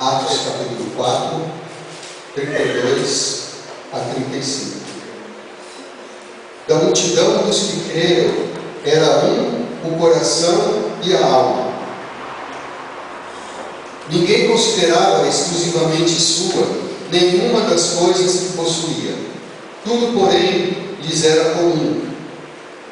Atos capítulo 4, 32 a 35. Da multidão dos que creram, era um o coração e a alma. Ninguém considerava exclusivamente sua nenhuma das coisas que possuía. Tudo, porém, lhes era comum.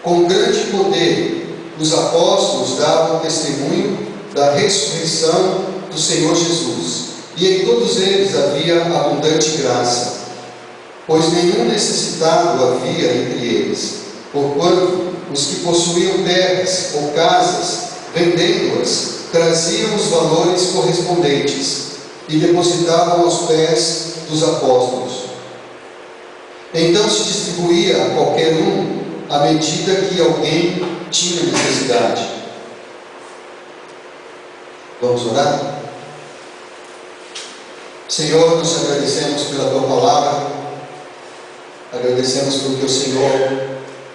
Com grande poder, os apóstolos davam testemunho da ressurreição do Senhor Jesus, e em todos eles havia abundante graça, pois nenhum necessitado havia entre eles, porquanto os que possuíam terras ou casas, vendendo-as, traziam os valores correspondentes e depositavam aos pés dos apóstolos. Então se distribuía a qualquer um à medida que alguém tinha necessidade. Vamos orar? Senhor, nós agradecemos pela Tua palavra, agradecemos porque o Senhor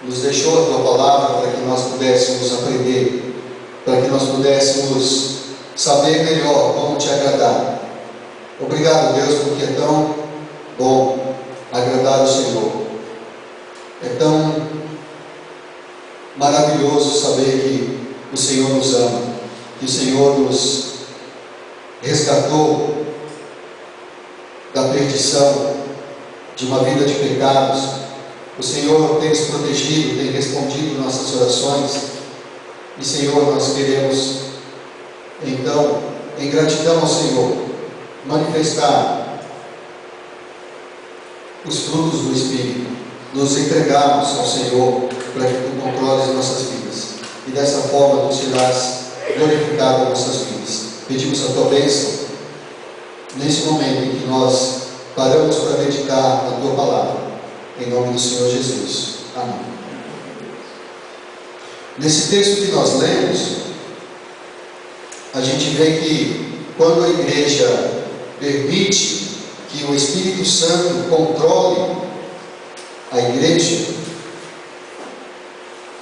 nos deixou a Tua palavra para que nós pudéssemos aprender, para que nós pudéssemos saber melhor como Te agradar. Obrigado, Deus, porque é tão bom agradar o Senhor. É tão maravilhoso saber que o Senhor nos ama, que o Senhor nos resgatou da perdição, de uma vida de pecados. O Senhor tem nos protegido, tem respondido nossas orações. E, Senhor, nós queremos, então, em gratidão ao Senhor, manifestar os frutos do Espírito, nos entregarmos ao Senhor para que Tu controles nossas vidas. E dessa forma Tu serás glorificado em nossas vidas. Pedimos a Tua bênção nesse momento em que nós paramos para meditar na Tua palavra, em nome do Senhor Jesus. Amém. Nesse texto que nós lemos, a gente vê que quando a igreja permite que o Espírito Santo controle a igreja,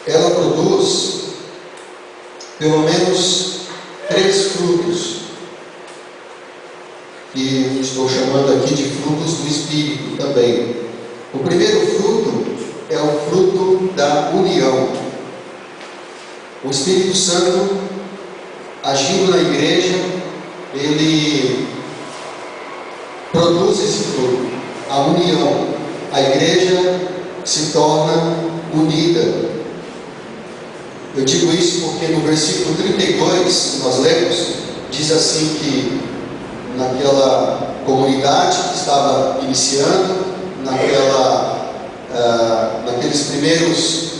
ela produz pelo menos 3 frutos, que estou chamando aqui de frutos do Espírito também. O primeiro fruto é o fruto da união. O Espírito Santo, agindo na igreja, ele produz esse fruto, a união. A igreja se torna unida. Eu digo isso porque no versículo 32, que nós lemos, diz assim que naquela comunidade que estava iniciando, naqueles primeiros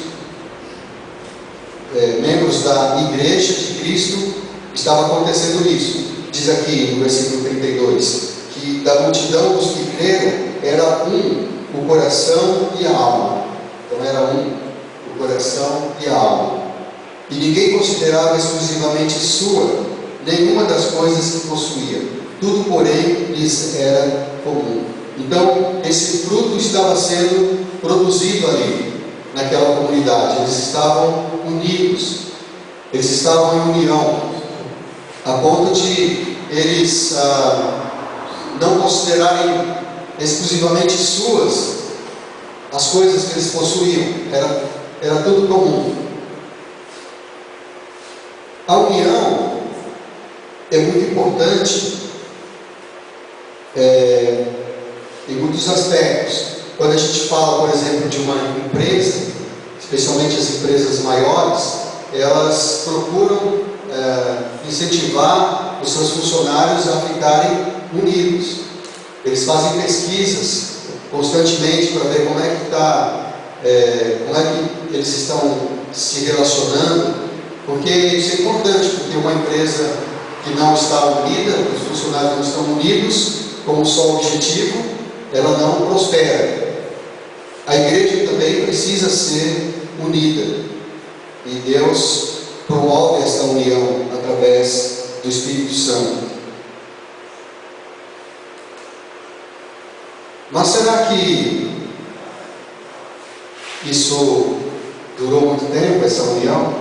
membros da igreja de Cristo, estava acontecendo isso. Diz aqui no versículo 32, que da multidão dos que creram, era o coração e a alma. Então era o coração e a alma. E ninguém considerava exclusivamente sua nenhuma das coisas que possuía. Tudo, porém, lhes era comum. Então, esse fruto estava sendo produzido ali, naquela comunidade. Eles estavam unidos, eles estavam em união, a ponto de eles não considerarem exclusivamente suas as coisas que eles possuíam. Era tudo comum. A união é muito importante em muitos aspectos. Quando a gente fala, por exemplo, de uma empresa, especialmente as empresas maiores, elas procuram incentivar os seus funcionários a ficarem unidos. Eles fazem pesquisas constantemente para ver como é que eles estão se relacionando, porque isso é importante, porque uma empresa que não está unida, os funcionários não estão unidos com um só objetivo, ela não prospera. A igreja também precisa ser unida, e Deus promove essa união através do Espírito Santo. Mas será que isso durou muito tempo, essa união?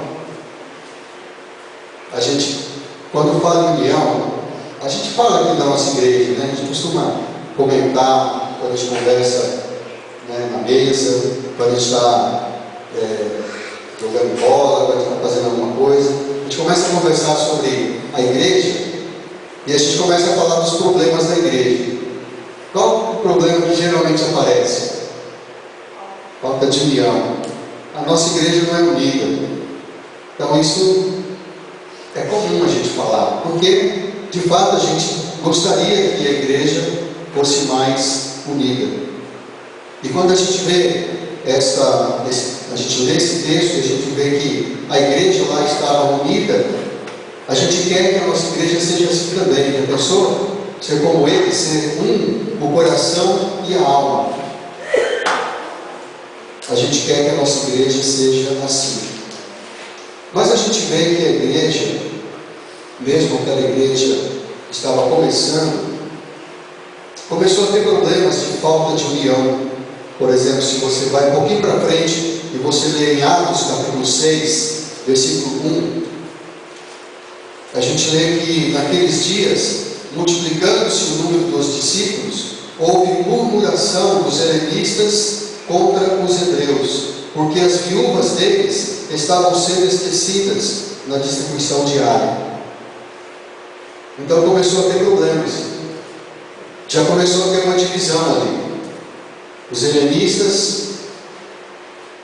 A gente, quando fala em união, a gente fala aqui da nossa igreja, né? A gente costuma comentar quando a gente conversa, né, na mesa, quando a gente está jogando bola, quando a gente está fazendo alguma coisa. A gente começa a conversar sobre a igreja e a gente começa a falar dos problemas da igreja. Qual o problema que geralmente aparece? Falta de união. A nossa igreja não é unida. Então isso é comum a gente falar, porque de fato a gente gostaria que a igreja fosse mais unida. E quando a gente vê a gente lê esse texto e a gente vê que a igreja lá estava unida, a gente quer que a nossa igreja seja assim também. A pessoa ser como ele, ser o coração e a alma. A gente quer que a nossa igreja seja assim. Mas a gente vê que a igreja, mesmo aquela igreja estava começando, começou a ter problemas de falta de união. Por exemplo, se você vai um pouquinho para frente e você lê em Atos capítulo 6, versículo 1, a gente lê que naqueles dias, multiplicando-se o número dos discípulos, houve murmuração dos helenistas contra os hebreus, porque as viúvas deles estavam sendo esquecidas na distribuição diária. Então começou a ter problemas. Já começou a ter uma divisão ali. Os helenistas,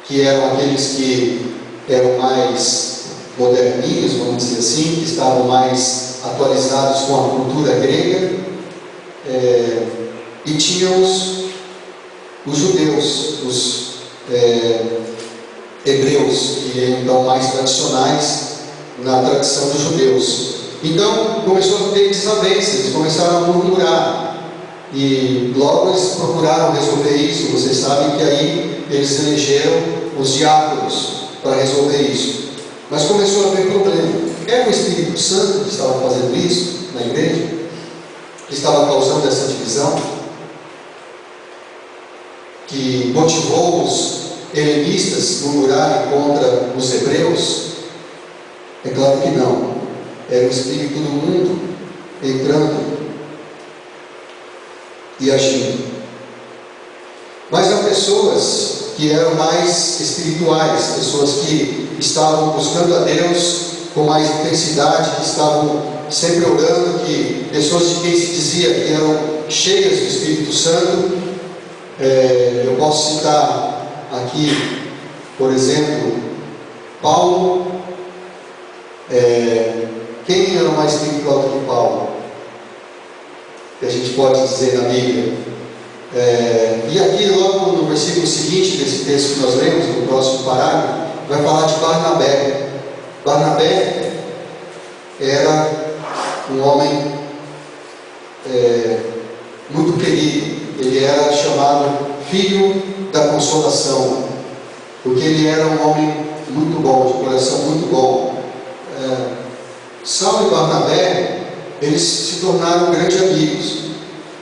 que eram aqueles que eram mais moderninhos, vamos dizer assim, que estavam mais atualizados com a cultura grega, e tinham os judeus, os hebreus, que eram então mais tradicionais na tradição dos judeus. Então começou a ter desavenças, eles começaram a murmurar. E logo eles procuraram resolver isso. Vocês sabem que aí eles elegeram os diáconos para resolver isso. Mas começou a haver problema. Era o Espírito Santo que estava fazendo isso na igreja, que estava causando essa divisão, que motivou os helenistas a murmurarem contra os hebreus? É claro que não. Era o Espírito do mundo entrando e agindo. Mas há pessoas que eram mais espirituais, pessoas que estavam buscando a Deus com mais intensidade, que estavam sempre orando, pessoas de quem se dizia que eram cheias do Espírito Santo. Eu posso citar aqui, por exemplo, Paulo. Quem era mais espiritual do que Paulo? Que a gente pode dizer na Bíblia. E aqui logo no versículo seguinte desse texto que nós lemos, no próximo parágrafo, vai falar de Barnabé. Barnabé era um homem muito querido. Ele era chamado filho da consolação, porque ele era um homem muito bom, de coração muito bom. Saulo e Barnabé, eles se tornaram grandes amigos.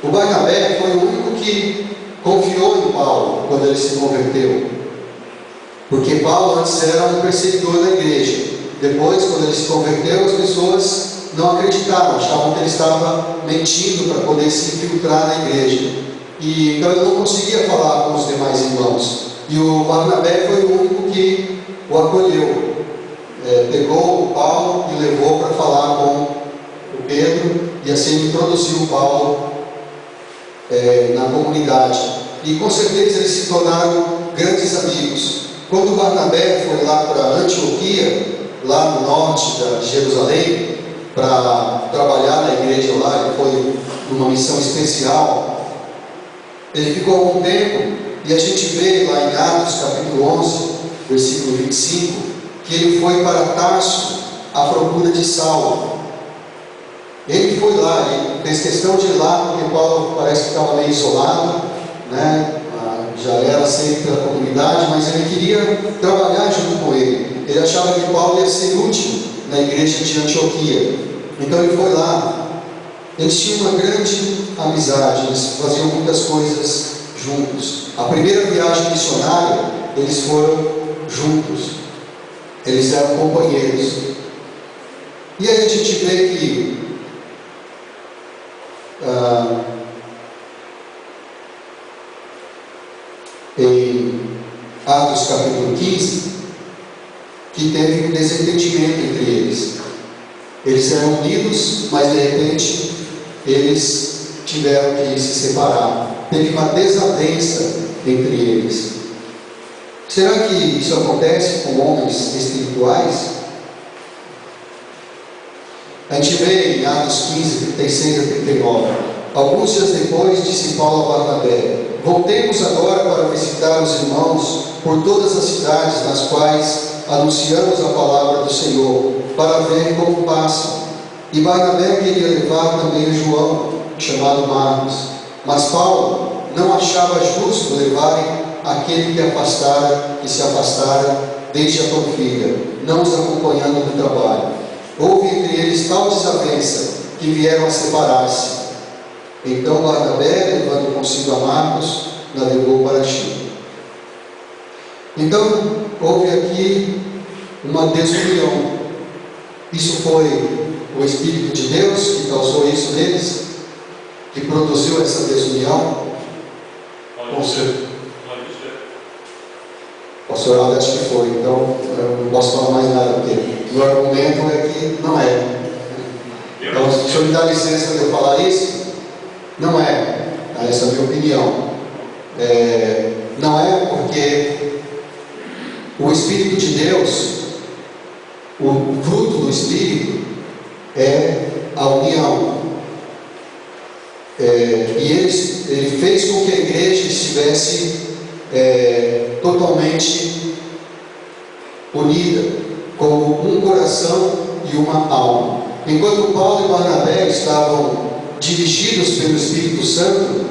O Barnabé foi o único que confiou em Paulo quando ele se converteu, porque Paulo antes era um perseguidor da igreja. Depois, quando ele se converteu, as pessoas não acreditavam, achavam que ele estava mentindo para poder se infiltrar na igreja. E então ele não conseguia falar com os demais irmãos. E o Barnabé foi o único que o acolheu. Pegou o Paulo e levou para falar com o Pedro, e assim introduziu o Paulo na comunidade. E com certeza eles se tornaram grandes amigos. Quando o Barnabé foi lá para Antioquia, lá no norte de Jerusalém, para trabalhar na igreja lá, ele foi numa missão especial. Ele ficou algum tempo, e a gente vê lá em Atos capítulo 11, versículo 25, que ele foi para Tarso à procura de Saulo. Ele foi lá, ele fez questão de ir lá, porque Paulo parece que estava meio isolado, né? Já era aceito pela comunidade, mas ele queria trabalhar junto com ele. Ele achava que Paulo ia ser útil na igreja de Antioquia. Então ele foi lá. Eles tinham uma grande amizade, eles faziam muitas coisas juntos. A primeira viagem missionária, eles foram juntos. Eles eram companheiros. E aí a gente vê que em Atos capítulo 15, que teve um desentendimento entre eles. Eles eram unidos, mas de repente eles tiveram que se separar. Teve uma desavença entre eles. Será que isso acontece com homens espirituais? A gente vê em Atos 15, 36 a 39. Alguns dias depois, disse Paulo a Barnabé: voltemos agora para visitar os irmãos por todas as cidades nas quais anunciamos a palavra do Senhor, para ver como passam. E Barnabé queria levar também João, chamado Marcos. Mas Paulo não achava justo levarem aquele que se afastara desde a Panfilha, não os acompanhando no trabalho. Houve entre eles tal desavença que vieram a separar-se. Então Barnabé, levando consigo a Marcos, navegou para Chipre. Então houve aqui uma desunião. Isso foi o Espírito de Deus que causou isso neles, que produziu essa desunião. Pastor Aldo, acho que foi, então eu não posso falar mais nada, porque o argumento é que não é. Então, se o senhor me dá licença de eu falar isso, não é. Essa é a minha opinião. Não é porque o Espírito de Deus, o fruto do Espírito é a união. E ele fez com que a igreja estivesse totalmente unida, como um coração e uma alma. Enquanto Paulo e Barnabé estavam dirigidos pelo Espírito Santo,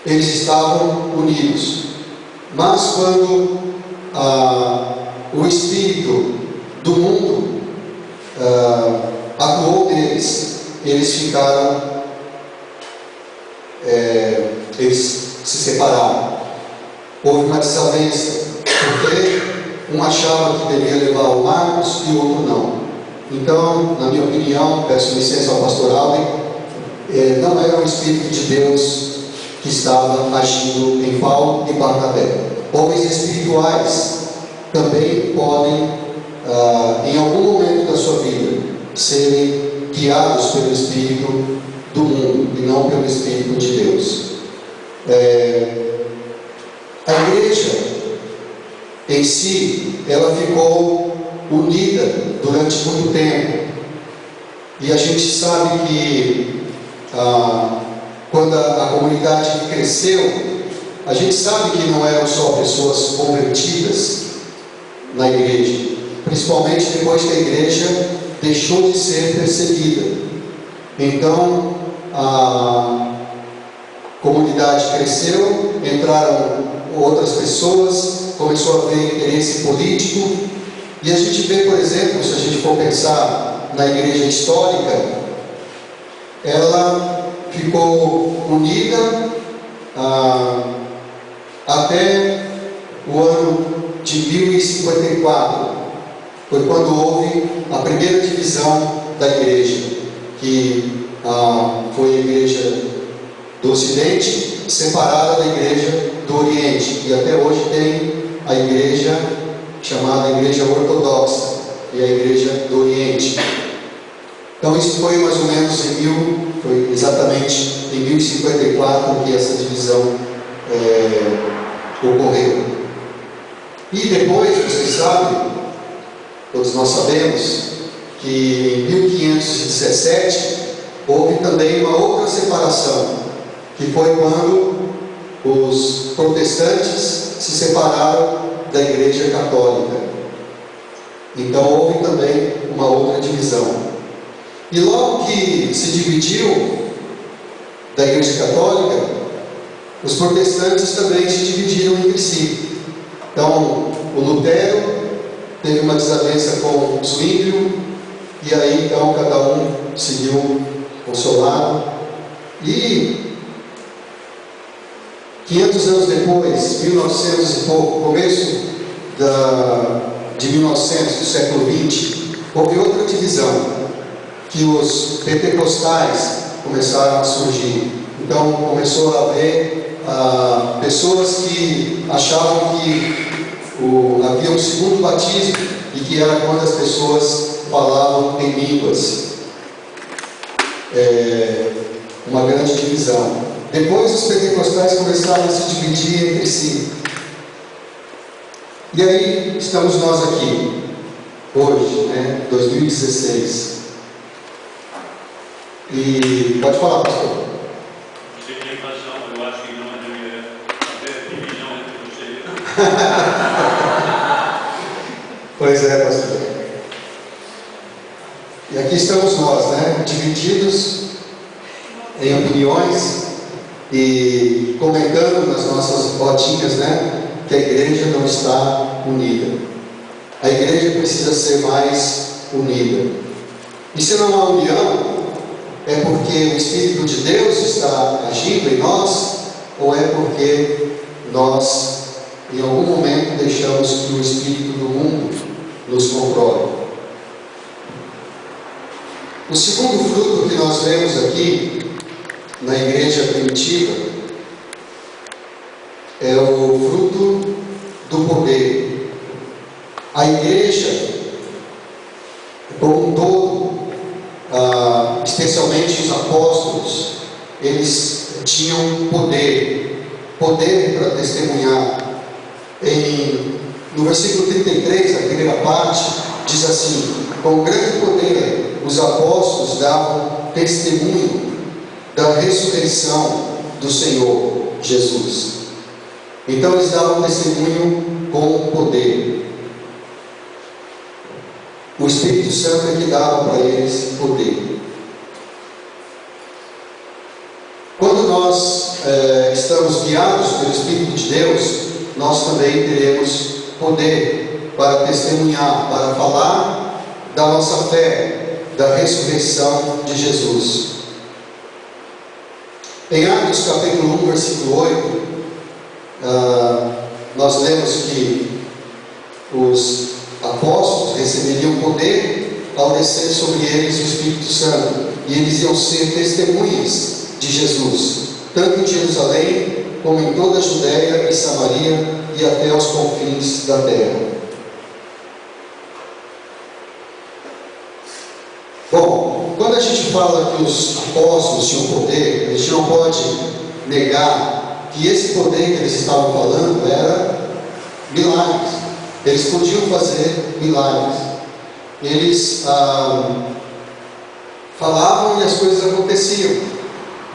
eles estavam unidos. Mas quando o Espírito do mundo atuou neles, eles ficaram, eles se separaram. Houve uma desavença, porque um achava que devia levar o Marcos e o outro não. Então, na minha opinião, peço licença ao pastor Alden, não era o Espírito de Deus que estava agindo em Paulo e Barnabé. Homens espirituais também podem, em algum momento da sua vida, serem guiados pelo Espírito do mundo e não pelo Espírito de Deus. A igreja em si, ela ficou unida durante muito tempo, e a gente sabe que quando a comunidade cresceu, a gente sabe que não eram só pessoas convertidas na igreja, principalmente depois que a igreja deixou de ser perseguida. Então a comunidade cresceu, entraram outras pessoas, começou a haver interesse político, e a gente vê, por exemplo, se a gente for pensar na igreja histórica, ela ficou unida até o ano de 1054, foi quando houve a primeira divisão da igreja, que foi a igreja do Ocidente separada da igreja do Oriente, e até hoje tem a igreja chamada Igreja Ortodoxa e a Igreja do Oriente. Então isso foi mais ou menos foi exatamente em 1054 que essa divisão ocorreu. E depois, vocês sabem, todos nós sabemos, que em 1517 houve também uma outra separação, que foi quando os protestantes se separaram da Igreja Católica. Então houve também uma outra divisão. E logo que se dividiu da Igreja Católica, os protestantes também se dividiram entre si. Então o Lutero teve uma desavença com o Zwinglio, e aí então cada um seguiu o seu lado. E 500 anos depois, 1900 e pouco, começo de 1900, do século XX, houve outra divisão, que os pentecostais, começaram a surgir. Então começou a haver pessoas que achavam que havia um segundo batismo, e que era quando as pessoas falavam em línguas. Uma grande divisão. Depois os pentecostais começaram a se dividir entre si. E aí estamos nós aqui, hoje, 2016. E pode falar, pastor. Você tem razão, eu acho que não deveria haver divisão entre vocês. Pois é, pastor. E aqui estamos nós, divididos em opiniões e comentando nas nossas rodinhas, que a igreja não está unida. A igreja precisa ser mais unida. E se não há união, é porque o Espírito de Deus está agindo em nós, ou é porque nós, em algum momento, deixamos que o Espírito do mundo nos controle? O segundo fruto que nós vemos aqui, na igreja primitiva, é o fruto do poder. A igreja, como um todo, especialmente os apóstolos, eles tinham poder para testemunhar. No versículo 33, a primeira parte, diz assim: com grande poder os apóstolos davam testemunho da ressurreição do Senhor Jesus. Então eles davam testemunho com poder. O Espírito Santo é que dava para eles poder. Quando nós estamos guiados pelo Espírito de Deus, nós também teremos poder para testemunhar, para falar da nossa fé, da ressurreição de Jesus. Em Atos capítulo 1, versículo 8, nós lemos que os apóstolos receberiam poder ao descer sobre eles o Espírito Santo, e eles iam ser testemunhas de Jesus, tanto em Jerusalém, como em toda a Judéia e Samaria e até os confins da terra. Bom, quando a gente fala que os apóstolos tinham poder, a gente não pode negar que esse poder que eles estavam falando era milagres. Eles podiam fazer milagres. Eles falavam e as coisas aconteciam.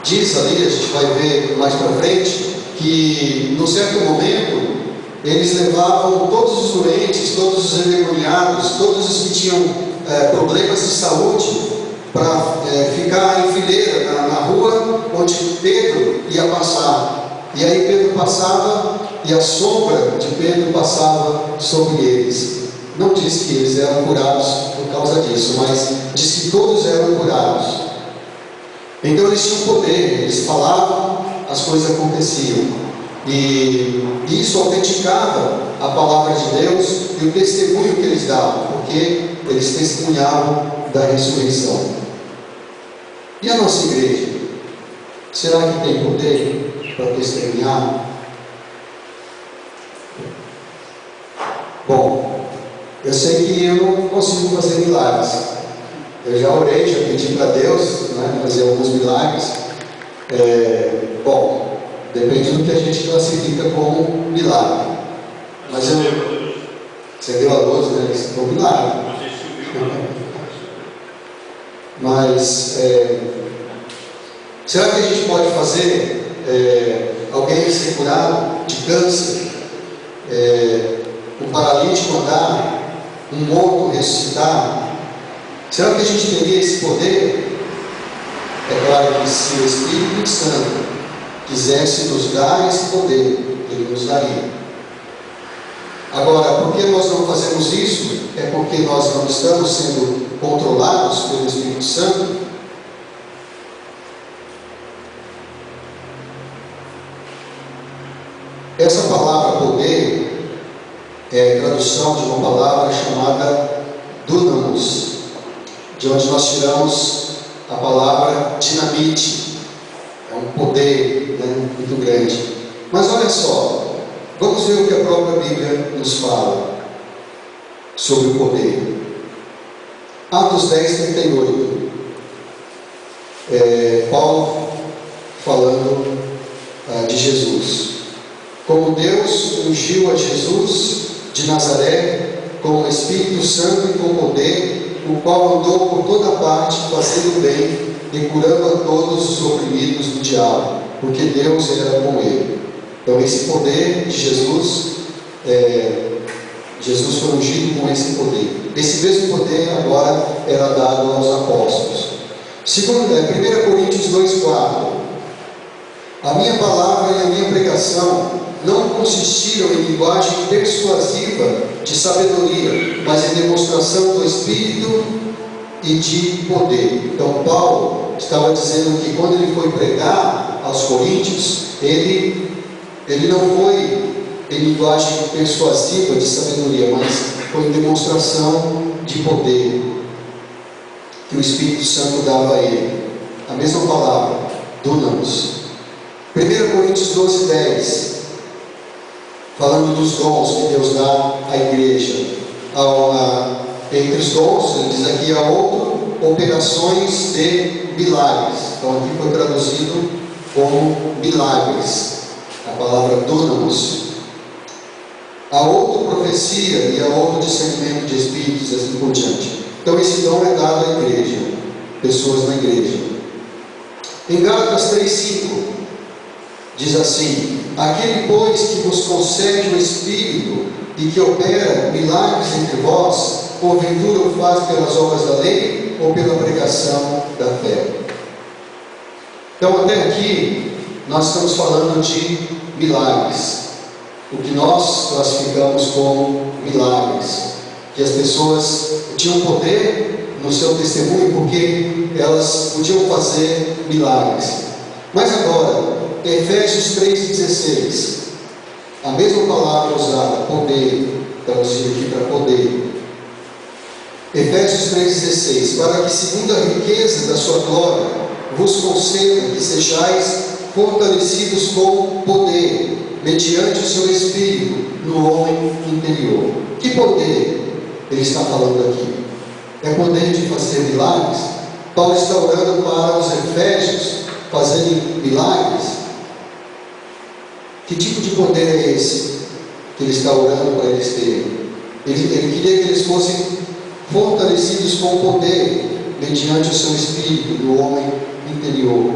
Diz ali, a gente vai ver mais para frente, que num certo momento eles levavam todos os doentes, todos os endemoniados, todos os que tinham problemas de saúde, para ficar em fileira na rua onde Pedro ia passar. E aí Pedro passava e a sombra de Pedro passava sobre eles. Não diz que eles eram curados por causa disso, mas diz que todos eram curados. Então eles tinham poder, eles falavam, as coisas aconteciam. E isso autenticava a palavra de Deus e o testemunho que eles davam, porque eles testemunhavam da ressurreição. E a nossa igreja? Será que tem poder para testemunhar? Bom, eu sei que eu não consigo fazer milagres. Eu já orei, já pedi para Deus fazer alguns milagres. Bom, depende do que a gente classifica como milagre. Mas acendeu a luz, isso foi um milagre. Mas será que a gente pode fazer alguém ser curado de câncer, um paralítico andar, um morto ressuscitar? Será que a gente teria esse poder? É claro que se o Espírito Santo quisesse nos dar esse poder, Ele nos daria. Agora, por que nós não fazemos isso? É porque nós não estamos sendo controlados pelo Espírito Santo? Essa palavra poder é a tradução de uma palavra chamada dunamis, de onde nós tiramos a palavra dinamite. É um poder, né, muito grande. Mas olha só, vamos ver o que a própria Bíblia nos fala sobre o poder. Atos 10, 38. Paulo falando de Jesus. Como Deus ungiu a Jesus de Nazaré com o Espírito Santo e com poder, o qual andou por toda parte fazendo bem e curando a todos os oprimidos do diabo, porque Deus era com ele. Então esse poder de Jesus, Jesus foi ungido com esse poder. Esse mesmo poder agora era dado aos apóstolos. 1 Coríntios 2,4. A minha palavra e a minha pregação não consistiram em linguagem persuasiva de sabedoria, mas em demonstração do Espírito e de poder. Então Paulo estava dizendo que quando ele foi pregar aos coríntios, ele não foi em linguagem persuasiva de sabedoria, mas foi em demonstração de poder que o Espírito Santo dava a ele. A mesma palavra, dunamis. 1 Coríntios 12, 10, falando dos dons que Deus dá à igreja. Entre os dons, ele diz aqui, há operações de milagres. Então aqui foi traduzido como milagres, a palavra dunamis. Há profecia e há discernimento de espíritos, assim por diante. Então esse dom é dado à igreja, pessoas na igreja. Em Gálatas 3,5 diz assim: aquele, pois, que vos concede o Espírito e que opera milagres entre vós, porventura o faz pelas obras da lei ou pela pregação da fé? Então até aqui nós estamos falando de milagres, o que nós classificamos como milagres, que as pessoas tinham poder no seu testemunho porque elas podiam fazer milagres. Mas agora, Efésios 3,16, a mesma palavra usada, poder, traduzido aqui para poder. Efésios 3,16, para que segundo a riqueza da sua glória vos conceda que sejais fortalecidos com poder, mediante o seu Espírito, no homem interior. Que poder ele está falando aqui? É poder de fazer milagres? Paulo está orando para os efésios fazerem milagres. Que tipo de poder é esse que ele está orando para eles terem? Ele queria que eles fossem fortalecidos com poder, mediante o seu Espírito, no homem interior.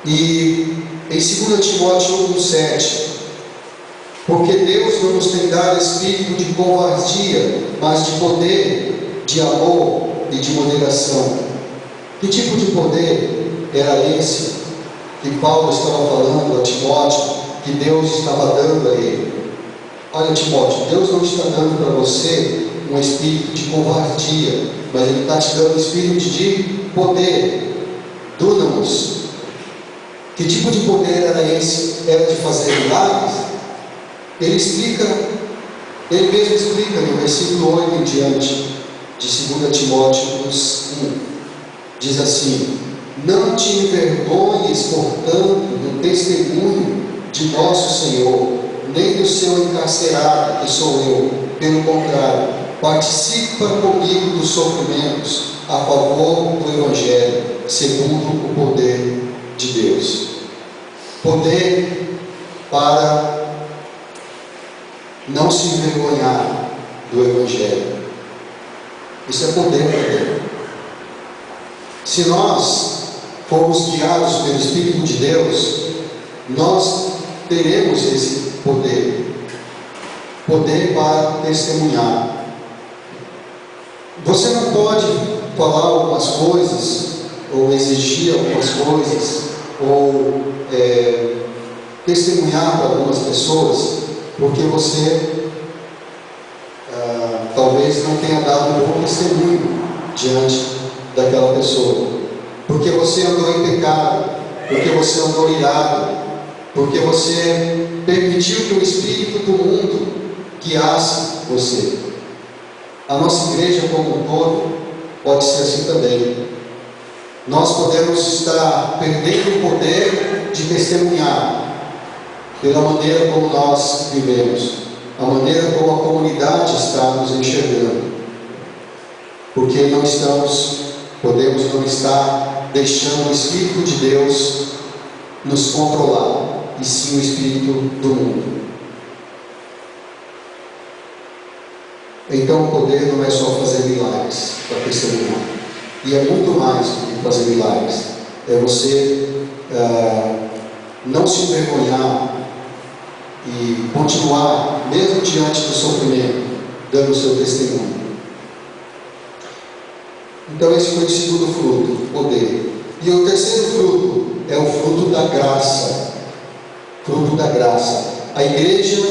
E em 2 Timóteo 1,7, porque Deus não nos tem dado espírito de covardia, mas de poder, de amor e de moderação. Que tipo de poder era esse que Paulo estava falando a Timóteo, que Deus estava dando a ele? Olha, Timóteo, Deus não está dando para você um espírito de covardia, mas Ele está te dando um espírito de poder, dunamis. Que tipo de poder era esse? Era de fazer milagres? Ele mesmo explica no versículo 8 em diante, de 2 Timóteo 1, diz assim: não te envergonhes, portanto, do testemunho de nosso Senhor, nem do seu encarcerado, que sou eu. Pelo contrário, participa comigo dos sofrimentos a favor do Evangelho, segundo o poder de Deus. Poder para não se envergonhar do Evangelho. Isso é poder para Deus. Se nós formos guiados pelo Espírito de Deus, nós teremos esse poder para testemunhar. Você não pode falar algumas coisas, ou exigir algumas coisas, ou testemunhar para algumas pessoas, porque você talvez não tenha dado um bom testemunho diante daquela pessoa, porque você andou em pecado, porque você andou irado, porque você permitiu que o espírito do mundo guiasse você. A nossa igreja como um todo pode ser assim também. Nós podemos estar perdendo o poder de testemunhar pela maneira como nós vivemos, a maneira como a comunidade está nos enxergando, porque não podemos não estar deixando o Espírito de Deus nos controlar, e sim o Espírito do mundo. Então o poder não é só fazer milagres para testemunhar, e é muito mais do que fazer milagres, é você não se envergonhar e continuar, mesmo diante do sofrimento, dando o seu testemunho. Então esse foi o segundo fruto, poder. E o terceiro fruto é o fruto da graça. Fruto da graça. A igreja,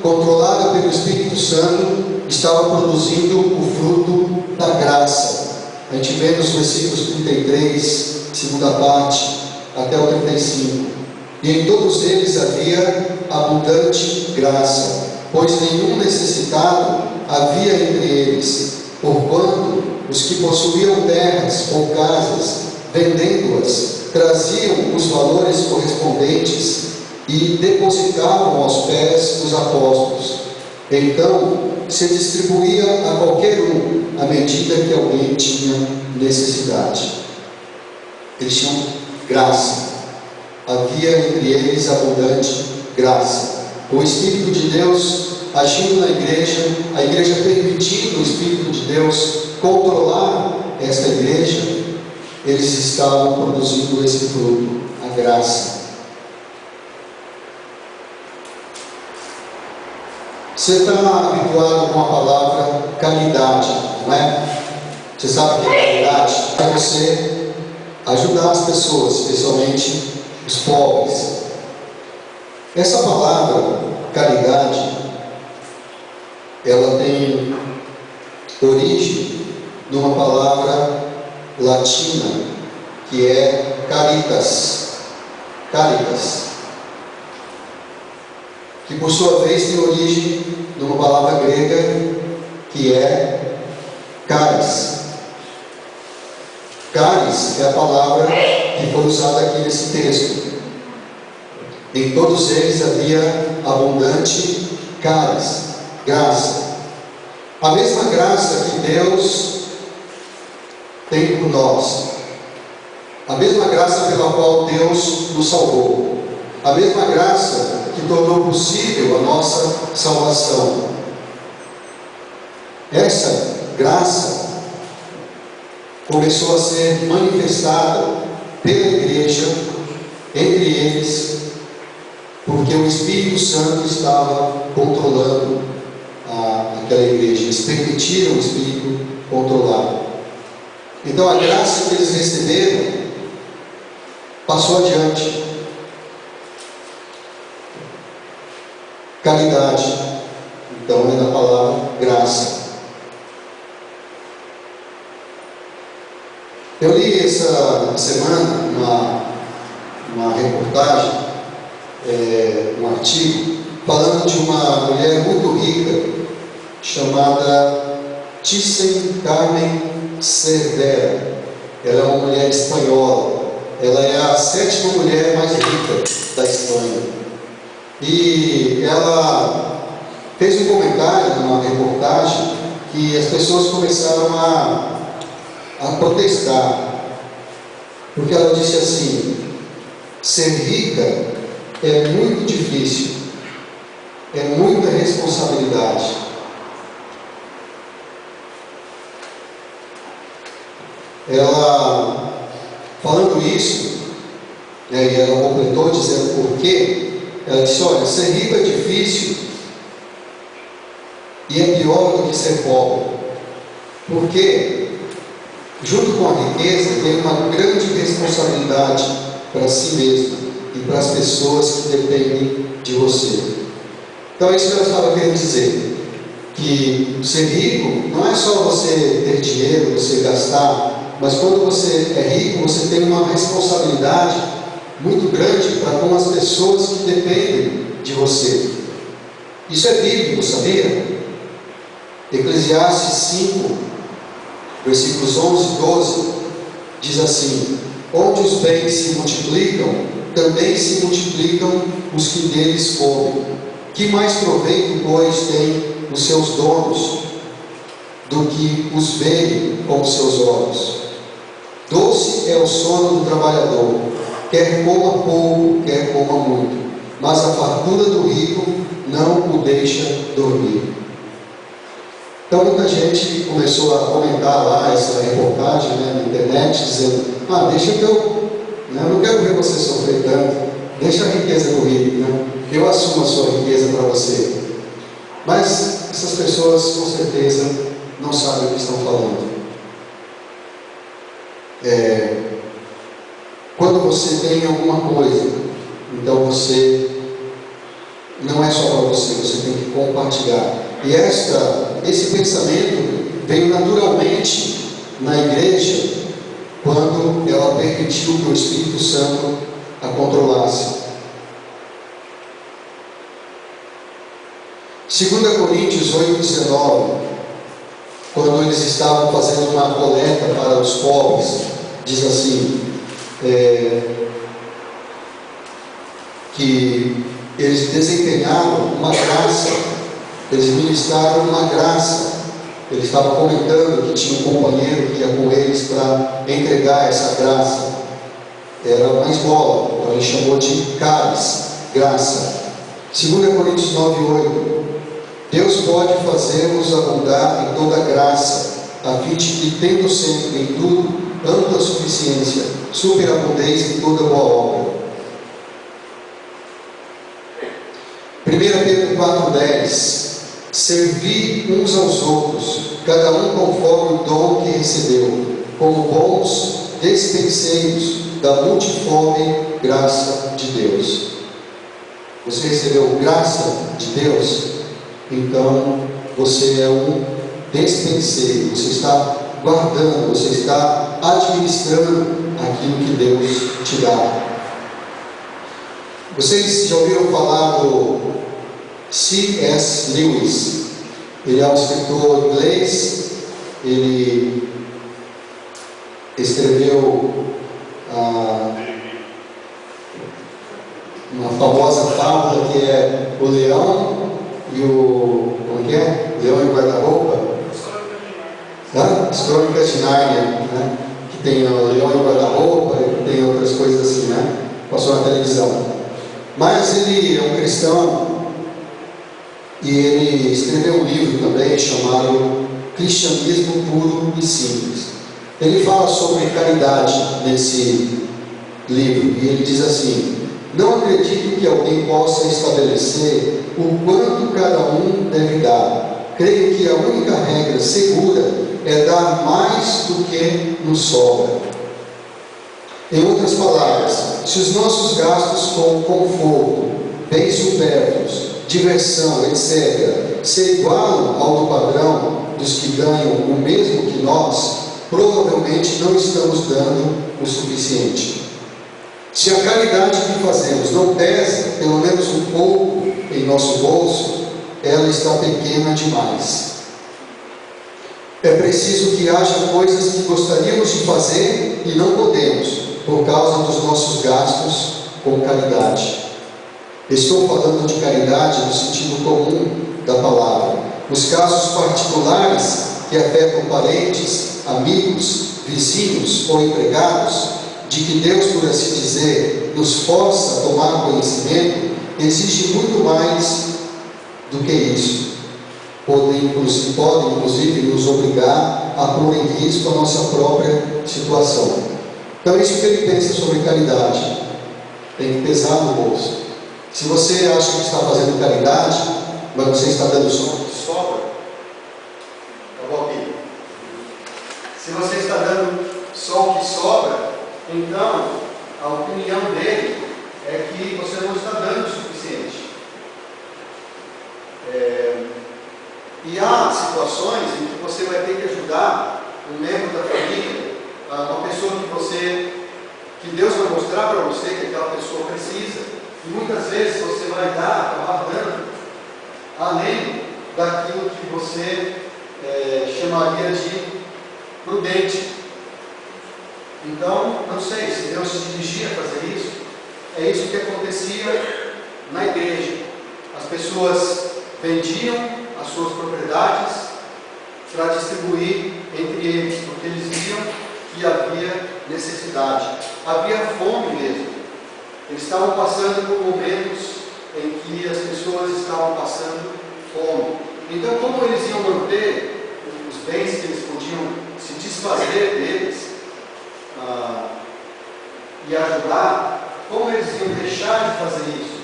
controlada pelo Espírito Santo, estava produzindo o fruto da graça. A gente vê nos versículos 33, segunda parte, até o 35. E em todos eles havia abundante graça, pois nenhum necessitado havia entre eles, porquanto os que possuíam terras ou casas, vendendo-as, traziam os valores correspondentes e depositavam aos pés dos apóstolos. Então se distribuía a qualquer um à medida que alguém tinha necessidade. Eles tinham graça. Havia entre eles abundante graça. O Espírito de Deus agindo na igreja, a igreja permitindo o Espírito de Deus controlar esta igreja, eles estavam produzindo esse fruto, a graça. Você está habituado com a palavra caridade, não é? Você sabe que caridade é você ajudar as pessoas, especialmente os pobres. Essa palavra caridade, ela tem origem numa palavra latina que é caritas. Caritas, que por sua vez tem origem numa palavra grega que é caris. Caris é a palavra que foi usada aqui nesse texto. Em todos eles havia abundante caris, graça. A mesma graça que Deus tem por nós, a mesma graça pela qual Deus nos salvou, a mesma graça que tornou possível a nossa salvação. Essa graça começou a ser manifestada pela igreja, entre eles, porque o Espírito Santo estava controlando aquela igreja. Eles permitiram o Espírito controlar. Então a graça que eles receberam passou adiante. Caridade, então, é da palavra graça. Eu li essa semana uma reportagem, um artigo, falando de uma mulher muito rica, chamada Thyssen Carmen Cervera. Ela é uma mulher espanhola. Ela é a 7ª mulher mais rica da Espanha. E ela fez um comentário numa reportagem que as pessoas começaram a protestar, porque ela disse assim: ser rica é muito difícil, é muita responsabilidade. Ela, falando isso, e ela completou dizendo por quê. Ela disse: olha, ser rico é difícil e é pior do que ser pobre, porque junto com a riqueza tem uma grande responsabilidade para si mesmo e para as pessoas que dependem de você. Então é isso que ela estava querendo dizer, que ser rico não é só você ter dinheiro, você gastar, mas quando você é rico, você tem uma responsabilidade muito grande para com as pessoas que dependem de você. Isso é bíblico, sabia? Eclesiastes 5, versículos 11 e 12, diz assim: onde os bens se multiplicam, também se multiplicam os que deles comem. Que mais proveito, pois, tem os seus donos do que os verem com os seus olhos? Doce é o sono do trabalhador, quer coma pouco, quer coma muito, mas a fartura do rico não o deixa dormir. Então muita gente começou a comentar lá essa reportagem, na internet, dizendo: deixa que eu não quero ver você sofrer tanto, deixa a riqueza do rico, eu assumo a sua riqueza para você. Mas essas pessoas com certeza não sabem o que estão falando. Quando você tem alguma coisa, então você não é só para você, você tem que compartilhar. E esse pensamento veio naturalmente na igreja quando ela permitiu que o Espírito Santo a controlasse. 2 Coríntios 8,19, quando eles estavam fazendo uma coleta para os pobres, diz assim, que eles desempenharam uma graça, eles ministraram uma graça. Eles estavam comentando que tinha um companheiro que ia com eles para entregar essa graça. Era uma esmola, então ele chamou de cálice, graça. 2 Coríntios 9,8: Deus pode fazer-nos abundar em toda graça, a fim de que, tendo sempre em tudo ampla suficiência, superabundez em toda boa obra. 1 Pedro 4,10: Servi uns aos outros, cada um conforme o dom que recebeu, como bons despenseiros da multiforme graça de Deus. Você recebeu graça de Deus? Então você é um despenseiro, você está guardando, você está administrando aquilo que Deus te dá. Vocês já ouviram falar do C.S. Lewis? Ele é um escritor inglês. Ele escreveu uma famosa fábula que é o leão e o... como que é? Leão e o guarda-roupa? As Crônicas de Nárnia, que tem o leão e o guarda-roupa, e tem outras coisas assim, passou na televisão. Mas ele é um cristão e ele escreveu um livro também chamado Cristianismo Puro e Simples. Ele fala sobre caridade nesse livro e ele diz assim: não acredito que alguém possa estabelecer o quanto cada um deve dar. Creio que a única regra segura é dar mais do que nos sobra. Em outras palavras, se os nossos gastos com conforto, bens supérfluos, diversão, etc., se igualam ao do padrão dos que ganham o mesmo que nós, provavelmente não estamos dando o suficiente. Se a caridade que fazemos não pesa pelo menos um pouco em nosso bolso, ela está pequena demais. É preciso que haja coisas que gostaríamos de fazer e não podemos, por causa dos nossos gastos com caridade. Estou falando de caridade no sentido comum da palavra. Os casos particulares que afetam parentes, amigos, vizinhos ou empregados, de que Deus, por assim dizer, nos força a tomar conhecimento, exige muito mais do que isso. Podem inclusive nos obrigar a pôr em risco a nossa própria situação. Então é isso que ele pensa sobre caridade. Tem que pesar no bolso. Se você acha que está fazendo caridade, mas você está dando só o que sobra, acabou aqui. Se você está dando só o que sobra, então a opinião dele é que você não está dando o suficiente. E há situações em que você vai ter que ajudar um membro da família, uma pessoa que Deus vai mostrar para você que aquela pessoa precisa, e muitas vezes você vai acabar dando além daquilo que você chamaria de prudente. Então, não sei se Deus se dirigia a fazer isso. É isso que acontecia na igreja. As pessoas vendiam as suas propriedades para distribuir entre eles, porque eles viam que havia necessidade, havia fome mesmo. Eles estavam passando por momentos em que as pessoas estavam passando fome. Então, como eles iam manter os bens que eles podiam se desfazer deles e ajudar, como eles iam deixar de fazer isso?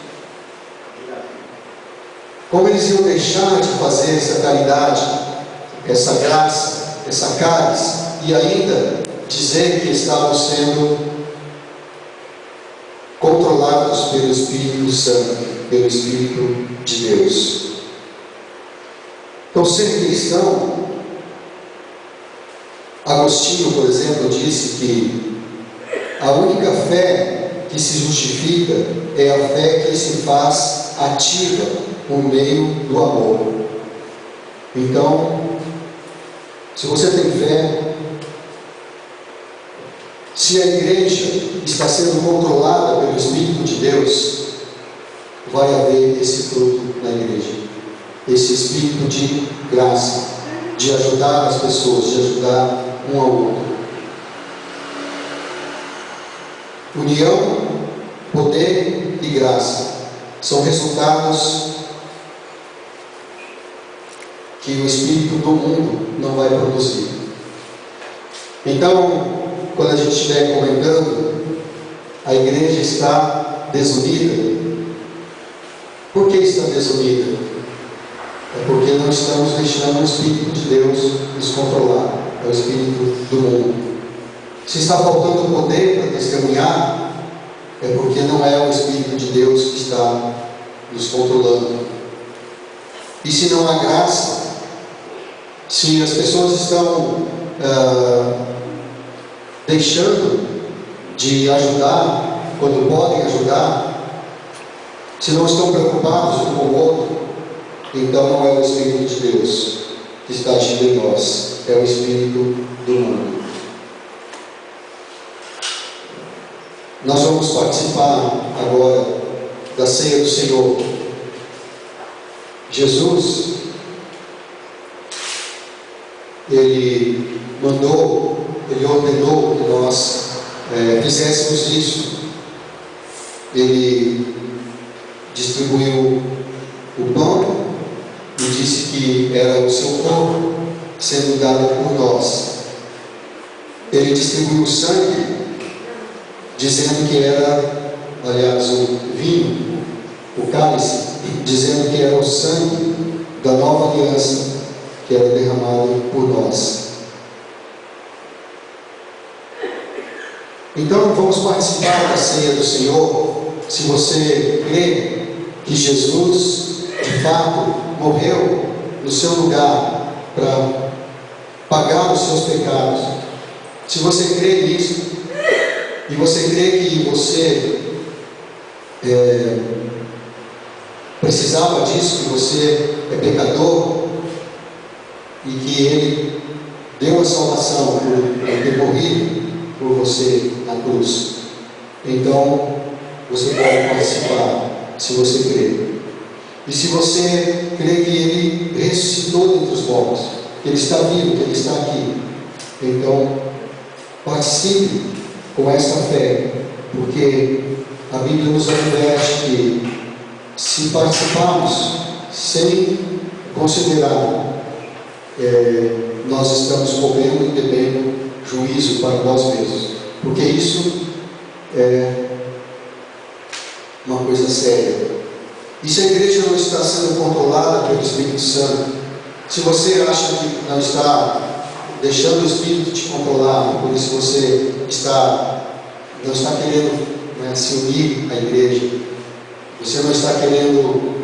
Como eles iam deixar de fazer essa caridade, essa graça, essa cálice, e ainda dizer que estavam sendo controlados pelo Espírito Santo, pelo Espírito de Deus? Então, ser cristão, Agostinho, por exemplo, disse que a única fé que se justifica é a fé que se faz ativa por meio do amor. Então, se você tem fé, se a igreja está sendo controlada pelo Espírito de Deus, vai haver esse fruto na igreja, esse espírito de graça, de ajudar as pessoas, de ajudar um ao outro. União, poder e graça são resultados que o espírito do mundo não vai produzir. Então, quando a gente estiver comentando, a igreja está desunida. Por que está desunida? É porque não estamos deixando o Espírito de Deus nos controlar. É o Espírito do mundo. Se está faltando poder para testemunhar, é porque não é o Espírito de Deus que está nos controlando. E se não há graça, se as pessoas estão deixando de ajudar quando podem ajudar, se não estão preocupados um com o outro, então não é o Espírito de Deus que está agindo em nós, é o Espírito do mundo. Nós vamos participar agora da ceia do Senhor. Jesus, Ele ordenou que nós fizéssemos isso. Ele distribuiu o pão e disse que era o seu corpo sendo dado por nós. Ele distribuiu o sangue, dizendo que era, aliás, o vinho, o cálice, dizendo que era o sangue da nova aliança que era derramado por nós. Então vamos participar da ceia do Senhor. Se você crê que Jesus de fato morreu no seu lugar para pagar os seus pecados, se você crê nisso, e você crê que você precisava disso, que você é pecador e que Ele deu a salvação por ter morrido por você na cruz, então você pode participar, se você crê. E se você crê que Ele ressuscitou dentre os mortos, que Ele está vivo, que Ele está aqui, então participe com essa fé, porque a Bíblia nos adverte que se participarmos sem considerar, nós estamos comendo e bebendo juízo para nós mesmos, porque isso é uma coisa séria. E se a igreja não está sendo controlada pelo Espírito Santo, se você acha que não está deixando o Espírito te controlar, por isso você não está querendo se unir à igreja, você não está querendo,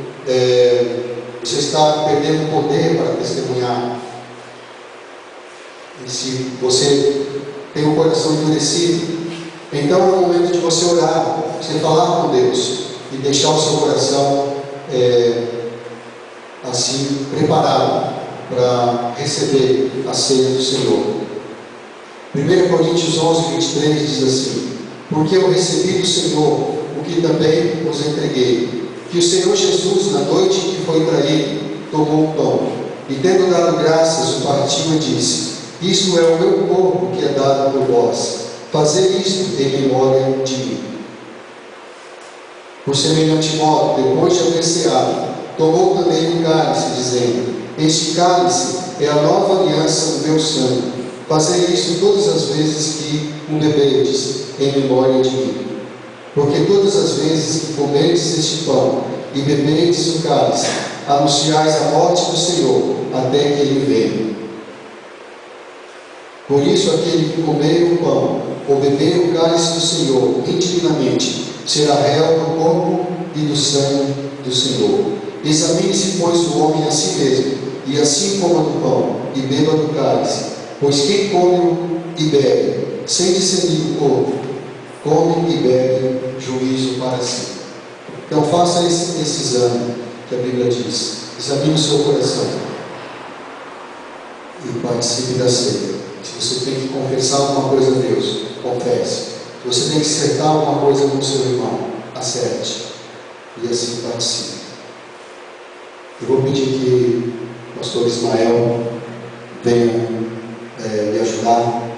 você está perdendo o poder para testemunhar. E se você tem um coração endurecido, então é o momento de você orar, você falar com Deus e deixar o seu coração assim preparado para receber a ceia do Senhor. 1 Coríntios 11, 23 diz assim: porque eu recebi do Senhor o que também vos entreguei, que o Senhor Jesus, na noite em que foi traído, tomou o pão, e tendo dado graças, o partiu e disse: isto é o meu corpo que é dado por vós, fazei isto em memória de mim. Por semelhante modo, depois de haver ceado, tomou também o cálice, dizendo: este cálice é a nova aliança no meu sangue, fazei isto todas as vezes que o beberdes, em memória de mim. Porque todas as vezes que comerdes este pão e beberdes o cálice, anunciais a morte do Senhor, até que Ele venha. Por isso, aquele que comer o pão ou beber o cálice do Senhor indignamente, será réu do corpo e do sangue do Senhor. Examine-se, pois, o homem a si mesmo, e assim coma do pão e beba do cálice. Pois quem come e bebe, sem discernir o corpo, come e bebe juízo para si. Então faça esse exame que a Bíblia diz. Examine o seu coração e participe da ceia. Se você tem que confessar alguma coisa a Deus, confesse. Se você tem que acertar alguma coisa com o seu irmão, acerte. E assim participe. Eu vou pedir que o pastor Ismael venha me ajudar.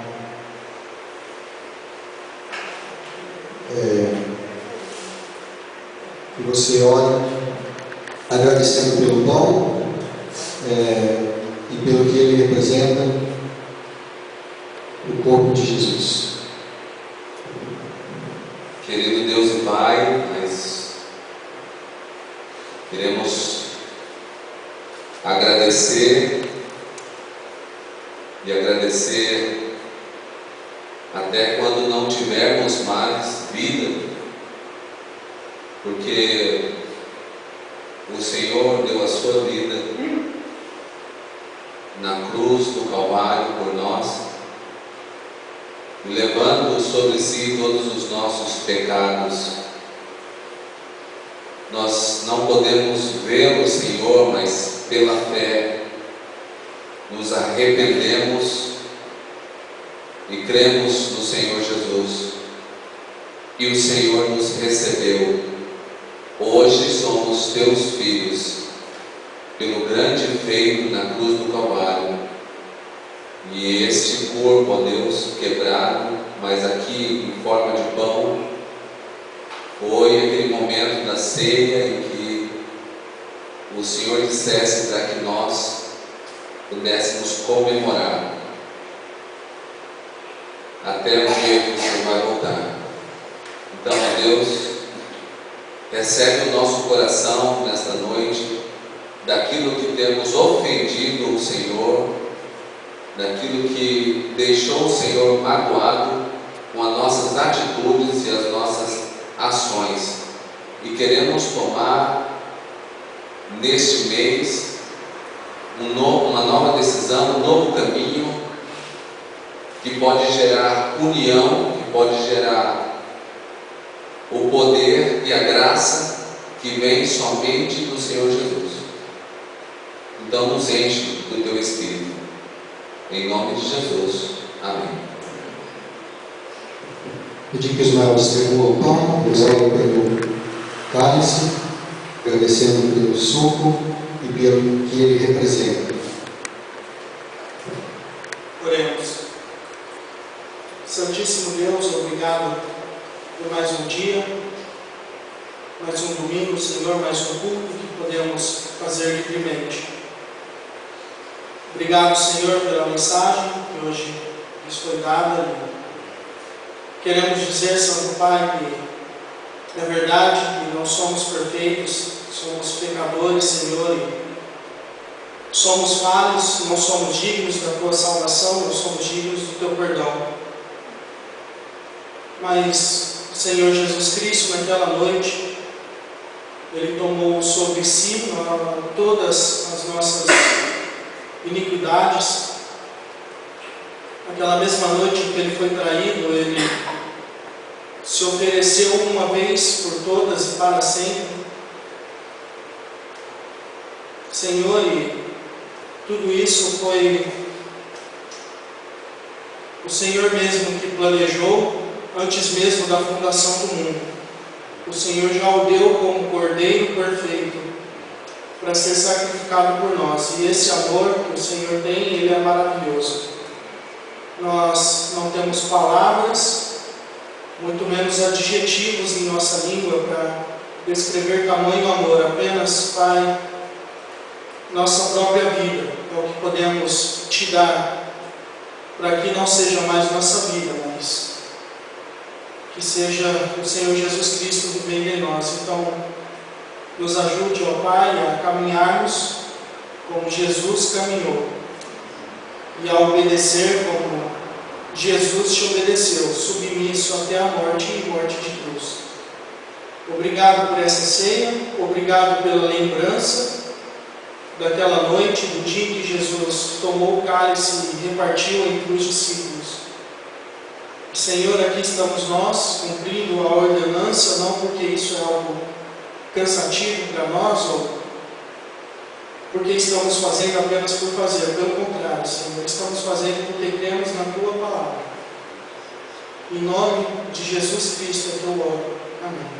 Que você ore agradecendo pelo pão e pelo que ele representa, o corpo de Jesus. Querido Deus e Pai, nós queremos agradecer e agradecer até quando não tivermos mais vida, porque o Senhor deu a sua vida na cruz do Calvário por nós, levando sobre si todos os nossos pecados. Nós não podemos vê-lo, Senhor, mas pela fé nos arrependemos e cremos no Senhor Jesus, e o Senhor nos recebeu. Hoje somos teus filhos, pelo grande feito na cruz do Calvário. E este corpo, ó Deus, quebrado, mas aqui em forma de pão, foi aquele momento da ceia em que o Senhor dissesse para que nós pudéssemos comemorar até o dia que o Senhor vai voltar. Então, ó Deus, recebe o nosso coração nesta noite, daquilo que temos ofendido o Senhor, daquilo que deixou o Senhor magoado com as nossas atitudes e as nossas ações, e queremos tomar neste mês uma nova decisão, um novo caminho que pode gerar união, que pode gerar o poder e a graça que vem somente do Senhor Jesus. Então nos enche do teu Espírito, em nome de Jesus, amém. Pedir que Ismael distribua o pão, eu oro pelo cálice, agradecendo pelo suco e pelo que ele representa. Oremos. Santíssimo Deus, obrigado por mais um dia, mais um domingo, Senhor, mais um culto que podemos fazer livremente. Obrigado, Senhor, pela mensagem que hoje nos foi dada. Queremos dizer, Santo Pai, que é verdade que não somos perfeitos, somos pecadores, Senhor, e somos falhos, não somos dignos da Tua salvação, não somos dignos do Teu perdão. Mas, Senhor Jesus Cristo, naquela noite, Ele tomou sobre si todas as nossas iniquidades. Naquela mesma noite que Ele foi traído, Ele se ofereceu uma vez por todas e para sempre. Senhor, e Tudo isso foi o Senhor mesmo que planejou antes mesmo da fundação do mundo. O Senhor já o deu como Cordeiro perfeito para ser sacrificado por nós. E esse amor que o Senhor tem, ele é maravilhoso. Nós não temos palavras, muito menos adjetivos em nossa língua para descrever tamanho amor. Apenas, Pai, nossa própria vida é o que podemos te dar, para que não seja mais nossa vida, mas que seja o Senhor Jesus Cristo vivendo em nós. Então, nos ajude, ó Pai, a caminharmos como Jesus caminhou e a obedecer como Jesus te obedeceu, submisso até a morte e morte de cruz. Obrigado por essa ceia, obrigado pela lembrança daquela noite, do dia em que Jesus tomou o cálice e repartiu entre os discípulos. Senhor, aqui estamos nós, cumprindo a ordenança, não porque isso é algo cansativo para nós, ou porque estamos fazendo apenas por fazer. Pelo contrário, Senhor, estamos fazendo porque cremos na Tua Palavra. Em nome de Jesus Cristo é que eu oro. Amém.